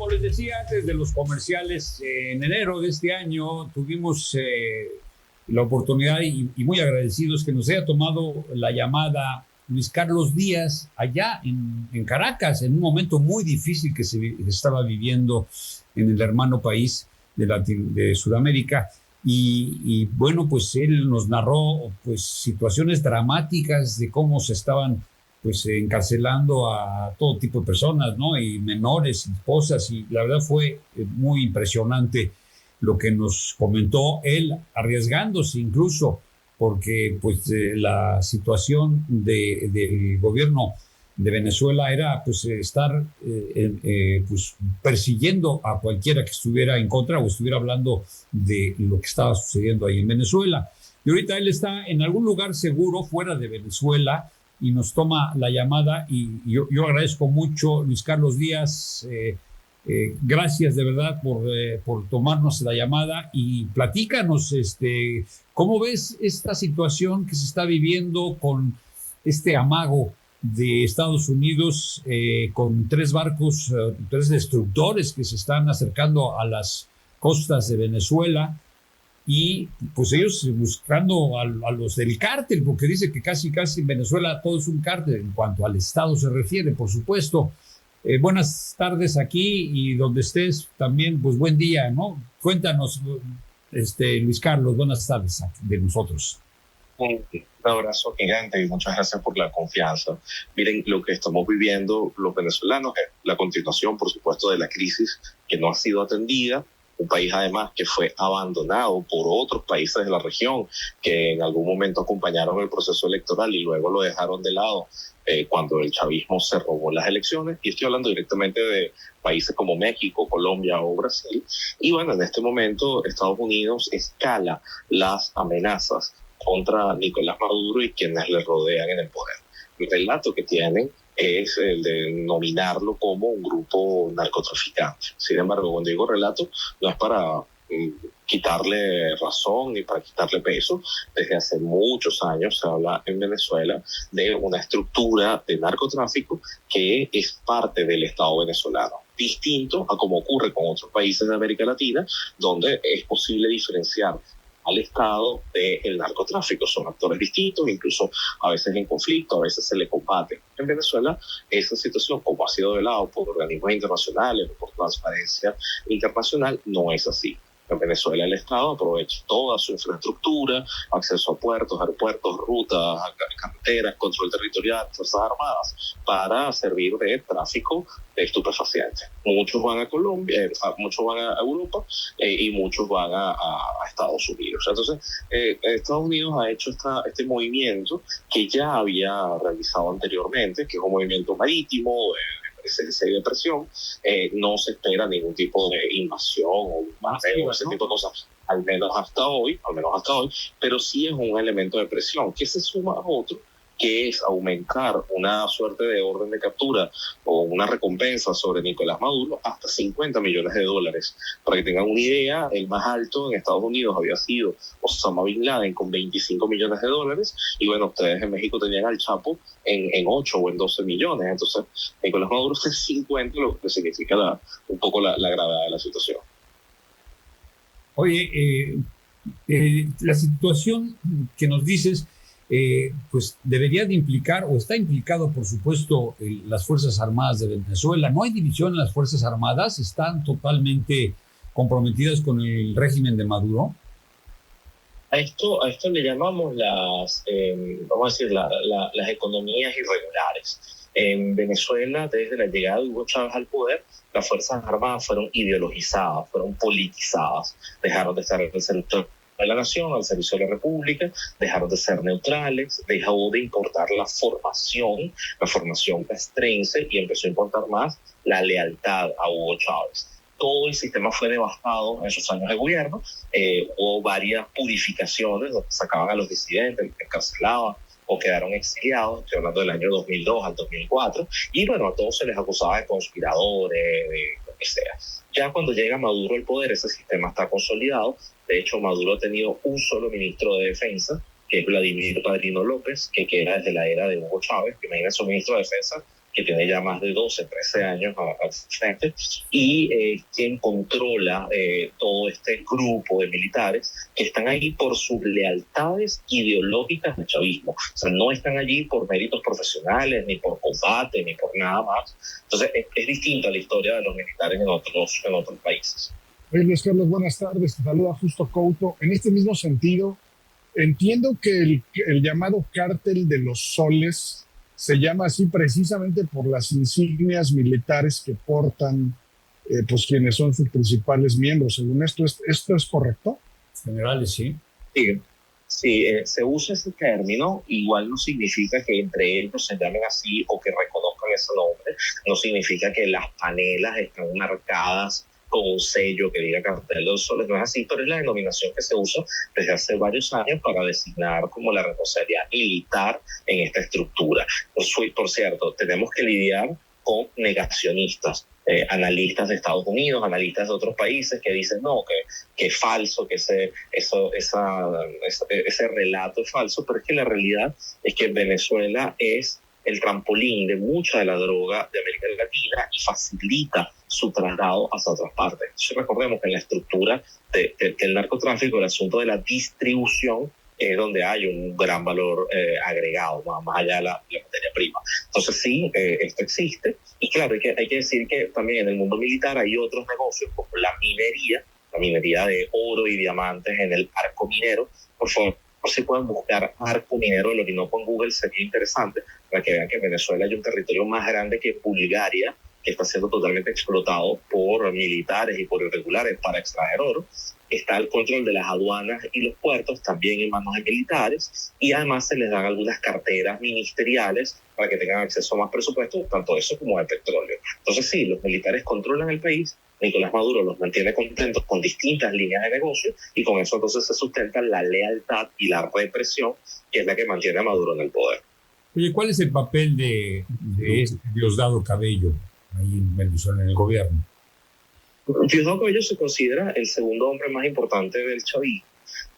como les decía antes de los comerciales, en enero de este año tuvimos la oportunidad y muy agradecidos que nos haya tomado la llamada Luis Carlos Díaz allá en Caracas, en un momento muy difícil que se estaba viviendo en el hermano país de Sudamérica. Y bueno, pues él nos narró pues situaciones dramáticas de cómo se estaban pues encarcelando a todo tipo de personas, ¿no? Y menores, y esposas, y la verdad fue muy impresionante lo que nos comentó él, arriesgándose incluso, porque pues la situación del gobierno de Venezuela era pues estar pues persiguiendo a cualquiera que estuviera en contra o estuviera hablando de lo que estaba sucediendo ahí en Venezuela. Y ahorita él está en algún lugar seguro fuera de Venezuela y nos toma la llamada y yo agradezco mucho, Luis Carlos Díaz, gracias de verdad por tomarnos la llamada y platícanos, ¿cómo ves esta situación que se está viviendo con este amago de Estados Unidos con tres barcos, tres destructores que se están acercando a las costas de Venezuela? Y pues ellos buscando a los del cártel, porque dice que casi en Venezuela todo es un cártel en cuanto al Estado se refiere, por supuesto. Buenas tardes aquí y donde estés también, pues buen día, ¿no? Cuéntanos, Luis Carlos, buenas tardes de nosotros. Un abrazo gigante y muchas gracias por la confianza. Miren, lo que estamos viviendo los venezolanos es la continuación, por supuesto, de la crisis que no ha sido atendida. Un país además que fue abandonado por otros países de la región que en algún momento acompañaron el proceso electoral y luego lo dejaron de lado cuando el chavismo se robó las elecciones. Y estoy hablando directamente de países como México, Colombia o Brasil. Y bueno, en este momento Estados Unidos escala las amenazas contra Nicolás Maduro y quienes le rodean en el poder. El relato que tienen es el de nominarlo como un grupo narcotraficante. Sin embargo, cuando digo relato, no es para quitarle razón ni para quitarle peso. Desde hace muchos años se habla en Venezuela de una estructura de narcotráfico que es parte del Estado venezolano, distinto a como ocurre con otros países de América Latina, donde es posible diferenciar al Estado del narcotráfico. Son actores distintos, incluso a veces en conflicto, a veces se le combate. En Venezuela, esa situación, como ha sido velado por organismos internacionales o por Transparencia Internacional, no es así. En Venezuela el Estado aprovecha toda su infraestructura, acceso a puertos, aeropuertos, rutas, carreteras, control territorial, fuerzas armadas, para servir de tráfico de estupefacientes. Muchos van a Colombia, muchos van a Europa y muchos van a Estados Unidos. Entonces, Estados Unidos ha hecho este movimiento que ya había realizado anteriormente, que es un movimiento marítimo, presencia y de presión. No se espera ningún tipo de invasión o bombardeo, ese tipo de cosas, al menos hasta hoy, pero sí es un elemento de presión que se suma a otro, que es aumentar una suerte de orden de captura o una recompensa sobre Nicolás Maduro hasta $50 millones. Para que tengan una idea, el más alto en Estados Unidos había sido Osama Bin Laden con $25 millones, y bueno, ustedes en México tenían al Chapo en 8 o en 12 millones. Entonces, Nicolás Maduro es 50, lo que significa un poco la gravedad de la situación. Oye, la situación que nos dices, pues debería de implicar, o está implicado, por supuesto, las Fuerzas Armadas de Venezuela. No hay división en las Fuerzas Armadas, están totalmente comprometidas con el régimen de Maduro. A esto le llamamos vamos a decir, las economías irregulares. En Venezuela, desde la llegada de Hugo Chávez al poder, las Fuerzas Armadas fueron ideologizadas, fueron politizadas, dejaron de estar en el centro de la nación, al servicio de la República, dejaron de ser neutrales, dejó de importar la formación castrense, y empezó a importar más la lealtad a Hugo Chávez. Todo el sistema fue devastado en esos años de gobierno. Hubo varias purificaciones donde sacaban a los disidentes, encarcelaban o quedaron exiliados. Estoy hablando del año 2002 al 2004. Y bueno, a todos se les acusaba de conspiradores, de lo que sea. Ya cuando llega Maduro al poder, ese sistema está consolidado. De hecho, Maduro ha tenido un solo ministro de defensa, que es Vladimir Padrino López, que era desde la era de Hugo Chávez. Que imagínense un ministro de defensa que tiene ya más de 12, 13 años al frente, y quien controla todo este grupo de militares que están ahí por sus lealtades ideológicas del chavismo. O sea, no están allí por méritos profesionales, ni por combate, ni por nada más. Entonces, es distinta la historia de los militares en otros países. Oye, Luis Carlos, buenas tardes. Te saluda Justo Couto. En este mismo sentido, entiendo que el llamado cártel de los soles se llama así precisamente por las insignias militares que portan pues quienes son sus principales miembros. Según esto es correcto? Generales, sí. Sí, sí, se usa ese término, igual no significa que entre ellos se llamen así o que reconozcan ese nombre, no significa que las panelas están marcadas con un sello que diga Cartel de los Soles, no es así, pero es la denominación que se usa desde hace varios años para designar como la responsabilidad militar en esta estructura. Por cierto, tenemos que lidiar con negacionistas, analistas de Estados Unidos, analistas de otros países que dicen no, que es falso, que ese relato es falso, pero es que la realidad es que Venezuela es el trampolín de mucha de la droga de América Latina y facilita su traslado hacia otras partes. Entonces, recordemos que en la estructura del narcotráfico, el asunto de la distribución es donde hay un gran valor agregado, más allá de la materia prima. Entonces sí, esto existe. Y claro, hay que decir que también en el mundo militar hay otros negocios como la minería de oro y diamantes en el arco minero. Por favor, si pueden buscar arco minero del Orinoco en Google, sería interesante para que vean que en Venezuela hay un territorio más grande que Bulgaria, que está siendo totalmente explotado por militares y por irregulares para extraer oro. Está el control de las aduanas y los puertos también en manos de militares, y además se les dan algunas carteras ministeriales para que tengan acceso a más presupuesto, tanto eso como al petróleo. Entonces sí, los militares controlan el país. Nicolás Maduro los mantiene contentos con distintas líneas de negocio, y con eso entonces se sustenta la lealtad y la represión, que es la que mantiene a Maduro en el poder. Oye, ¿cuál es el papel de Diosdado Cabello ahí en Venezuela, en el gobierno? Diosdado Cabello se considera el segundo hombre más importante del chavismo.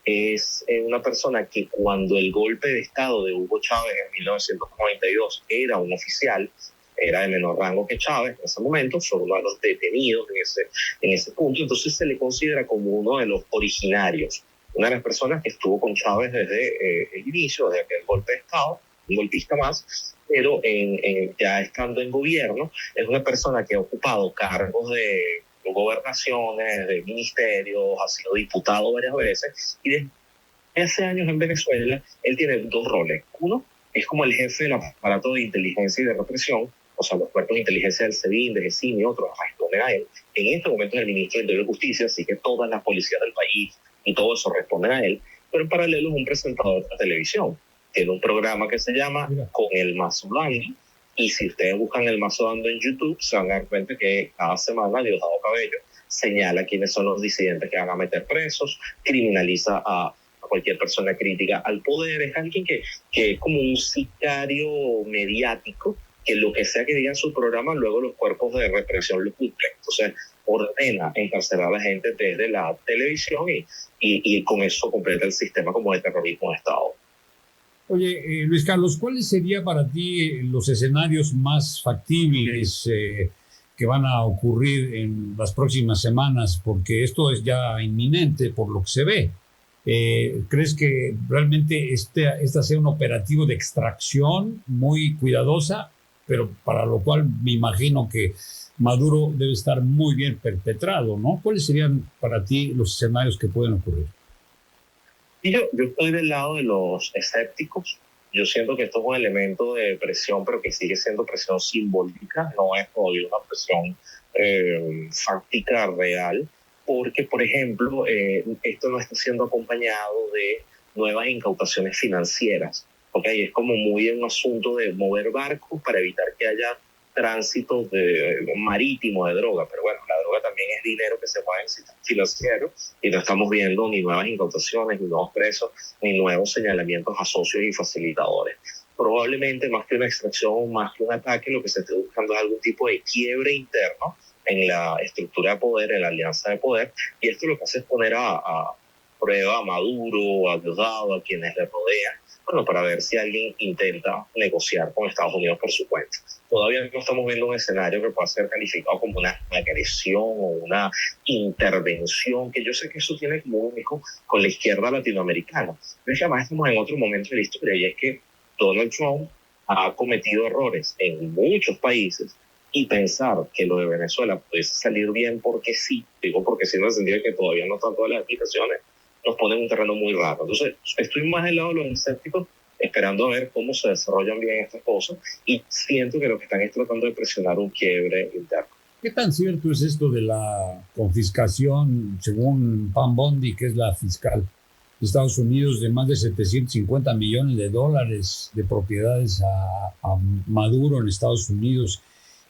Es una persona que cuando el golpe de Estado de Hugo Chávez en 1992 era un oficial, era de menor rango que Chávez en ese momento, fue uno de los detenidos en ese punto, entonces se le considera como uno de los originarios, una de las personas que estuvo con Chávez desde el inicio, desde aquel golpe de Estado, un golpista más, pero ya estando en gobierno, es una persona que ha ocupado cargos de gobernaciones, de ministerios, ha sido diputado varias veces, y desde hace años en Venezuela él tiene dos roles. Uno es como el jefe del aparato de inteligencia y de represión, o sea, los cuerpos de inteligencia del SEBIN, de GECIN y otros responden a él. En este momento es el ministro del Interior y Justicia, así que todas las policías del país y todo eso responden a él, pero en paralelo es un presentador de televisión. Tiene un programa que se llama Con el Mazo Dando, y si ustedes buscan el Mazo Dando en YouTube, se van a dar cuenta que cada semana Diosdado Cabello señala quiénes son los disidentes que van a meter presos, criminaliza a cualquier persona crítica al poder. Es alguien que es como un sicario mediático, que lo que sea que diga en su programa, luego los cuerpos de represión lo cumplen. Entonces, ordena encarcelar a la gente desde la televisión y con eso completa el sistema como de terrorismo de Estado. Oye, Luis Carlos, ¿cuáles serían para ti los escenarios más factibles que van a ocurrir en las próximas semanas? Porque esto es ya inminente por lo que se ve. ¿Crees que realmente esta sea un operativo de extracción muy cuidadosa, pero para lo cual me imagino que Maduro debe estar muy bien perpetrado, ¿no? ¿Cuáles serían para ti los escenarios que pueden ocurrir? Y yo estoy del lado de los escépticos. Yo siento que esto es un elemento de presión, pero que sigue siendo presión simbólica, no es todavía una presión fáctica real, porque, por ejemplo, esto no está siendo acompañado de nuevas incautaciones financieras. ¿Okay? Es como muy un asunto de mover barcos para evitar que haya tránsito marítimo de droga, pero bueno, la droga también es dinero que se mueve en sistema financiero, y no estamos viendo ni nuevas incautaciones, ni nuevos presos, ni nuevos señalamientos a socios y facilitadores. Probablemente más que una extracción, más que un ataque, lo que se esté buscando es algún tipo de quiebre interno en la estructura de poder, en la alianza de poder, y esto lo que hace es poner a prueba a Maduro, a Diosdado, a quienes le rodean, bueno, para ver si alguien intenta negociar con Estados Unidos por su cuenta. Todavía no estamos viendo un escenario que pueda ser calificado como una agresión o una intervención, que yo sé que eso tiene como un hijo con la izquierda latinoamericana. Pero es que además estamos en otro momento de la historia, y es que Donald Trump ha cometido errores en muchos países, y pensar que lo de Venezuela pudiese salir bien porque sí, digo porque sí en el sentido de que todavía no están todas las explicaciones, nos pone en un terreno muy raro. Entonces, estoy más del lado de los escépticos, esperando a ver cómo se desarrollan bien estas cosas, y siento que lo que están es tratando de presionar un quiebre interno. ¿Qué tan cierto es esto de la confiscación, según Pam Bondi, que es la fiscal de Estados Unidos, de más de 750 millones de dólares de propiedades a Maduro en Estados Unidos?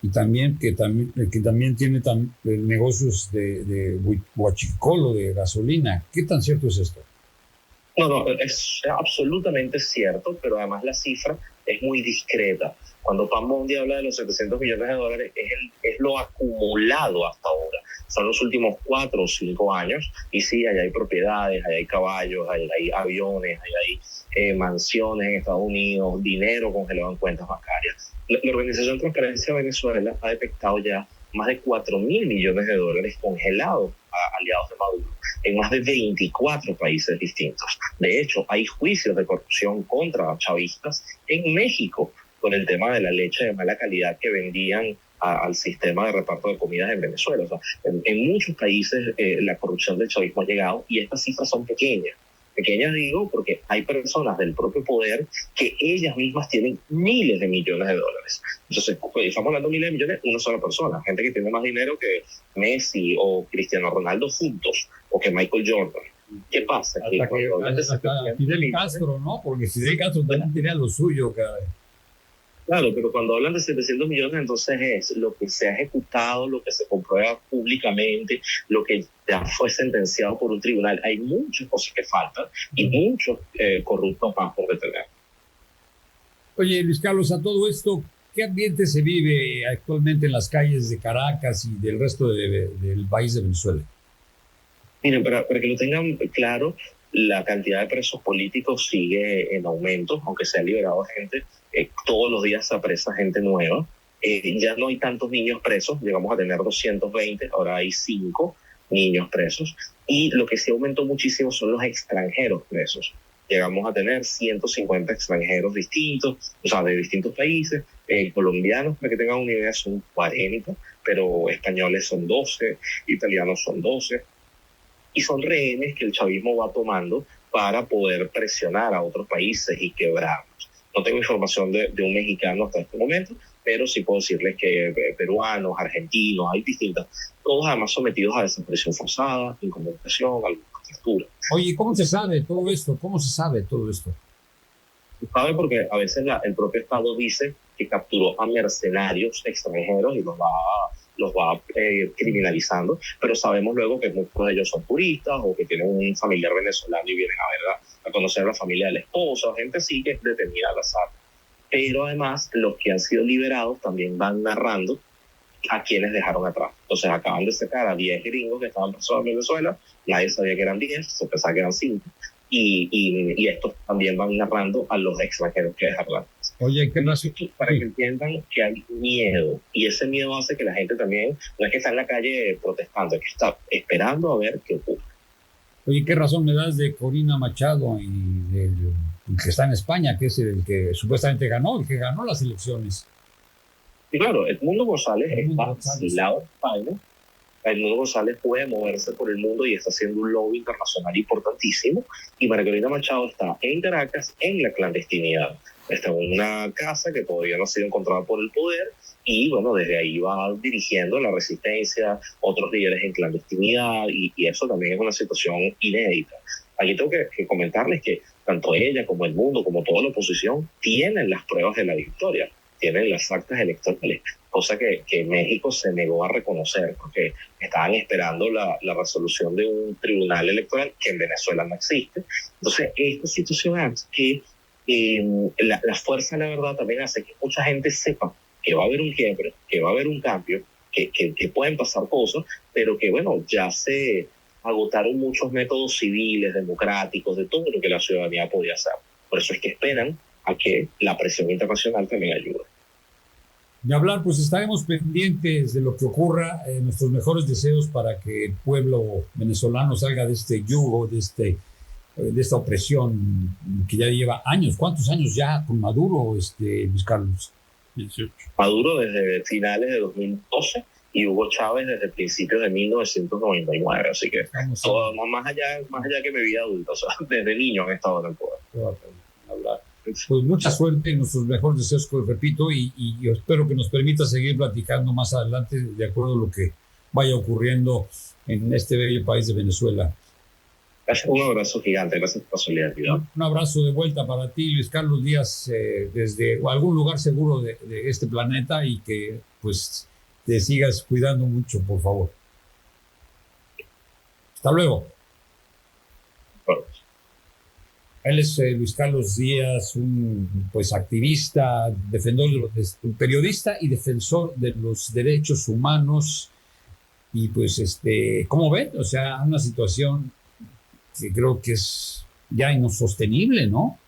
Y también que también tiene negocios de huachicolo, de gasolina. ¿Qué tan cierto es esto? No, es absolutamente cierto, pero además la cifra es muy discreta. Cuando Pam Bondi habla de los 700 millones de dólares, es lo acumulado hasta ahora. Son los últimos 4 o 5 años, y sí, allá hay propiedades, allá hay caballos, allá hay aviones, allá hay mansiones en Estados Unidos, dinero congelado en cuentas bancarias. La Organización Transparencia Venezuela ha detectado ya más de 4.000 millones de dólares congelados a aliados de Maduro en más de 24 países distintos. De hecho, hay juicios de corrupción contra chavistas en México con el tema de la leche de mala calidad que vendían al sistema de reparto de comidas en Venezuela. O sea, en muchos países la corrupción del chavismo ha llegado, y estas cifras son pequeñas. Pequeñas digo porque hay personas del propio poder que ellas mismas tienen miles de millones de dólares. Entonces, estamos hablando de miles de millones, una sola persona. Gente que tiene más dinero que Messi o Cristiano Ronaldo juntos, o que Michael Jordan. ¿Qué pasa? Hasta Fidel Castro, ¿no? Porque Fidel Castro también tenía lo suyo, caray. Claro, pero cuando hablan de 700 millones, entonces es lo que se ha ejecutado, lo que se comprueba públicamente, lo que ya fue sentenciado por un tribunal. Hay muchas cosas que faltan y muchos corruptos más por detener. Oye, Luis Carlos, a todo esto, ¿qué ambiente se vive actualmente en las calles de Caracas y del resto del país de Venezuela? Miren, para que lo tengan claro, la cantidad de presos políticos sigue en aumento, aunque se ha liberado gente. Todos los días se apresa gente nueva. Ya no hay tantos niños presos, llegamos a tener 220, ahora hay 5 niños presos. Y lo que sí aumentó muchísimo son los extranjeros presos. Llegamos a tener 150 extranjeros distintos, o sea, de distintos países. Colombianos, para que tengan una idea, son 40, pero españoles son 12, italianos son 12. Y son rehenes que el chavismo va tomando para poder presionar a otros países y quebrarlos. No tengo información de un mexicano hasta este momento, pero sí puedo decirles que peruanos, argentinos, hay distintas, todos además sometidos a desaparición forzada, incomunicación, alguna tortura. Oye, ¿cómo se sabe todo esto? ¿Cómo se sabe todo esto? Se sabe porque a veces el propio Estado dice que capturó a mercenarios extranjeros y los va criminalizando, pero sabemos luego que muchos de ellos son turistas o que tienen un familiar venezolano y vienen a conocer a la familia de la esposa, gente así que es detenida al azar. Pero además los que han sido liberados también van narrando a quienes dejaron atrás. Entonces acaban de sacar a 10 gringos que estaban presos en Venezuela, nadie sabía que eran 10, se pensaba que eran 5. Y estos también van narrando a los extranjeros que dejaron atrás. Oye, ¿qué razón? Para que entiendan que hay miedo, y ese miedo hace que la gente también, no es que está en la calle protestando, es que está esperando a ver qué ocurre. Oye, ¿qué razón me das de Corina Machado y que está en España, que es el que supuestamente ganó, el que ganó las elecciones? Y claro, Edmundo González está asilado en España. Edmundo González puede moverse por el mundo y está haciendo un lobby internacional importantísimo. Y María Corina Machado está en Caracas en la clandestinidad. Está en una casa que todavía no ha sido encontrada por el poder, y bueno, desde ahí va dirigiendo la resistencia, otros líderes en clandestinidad, y eso también es una situación inédita. Aquí tengo que comentarles que tanto ella como el mundo, como toda la oposición, tienen las pruebas de la victoria, tienen las actas electorales, cosa que México se negó a reconocer porque estaban esperando la resolución de un tribunal electoral que en Venezuela no existe. Entonces, esta situación hace que la fuerza de la verdad también hace que mucha gente sepa que va a haber un quiebre, que va a haber un cambio, que pueden pasar cosas, pero que bueno, ya se agotaron muchos métodos civiles, democráticos, de todo lo que la ciudadanía podía hacer. Por eso es que esperan a que la presión internacional también ayude. De hablar, pues estaremos pendientes de lo que ocurra. Nuestros mejores deseos para que el pueblo venezolano salga de este yugo, de esta opresión que ya lleva años. ¿Cuántos años ya con Maduro, Luis Carlos? 18. Maduro desde finales de 2012 y Hugo Chávez desde principios de 1999. Así que todo, más allá que mi vida adulta, o sea, desde niño han estado en el poder. Hablar. Pues mucha suerte, nuestros mejores deseos, repito, y yo espero que nos permita seguir platicando más adelante de acuerdo a lo que vaya ocurriendo en este bello país de Venezuela. Un abrazo gigante, gracias por la solidaridad. Un abrazo de vuelta para ti, Luis Carlos Díaz, desde algún lugar seguro de este planeta, y que pues te sigas cuidando mucho, por favor. Hasta luego. Bueno. Él es Luis Carlos Díaz, un pues activista, un periodista y defensor de los derechos humanos. Y pues ¿cómo ven? O sea, una situación que creo que es ya insostenible, ¿no?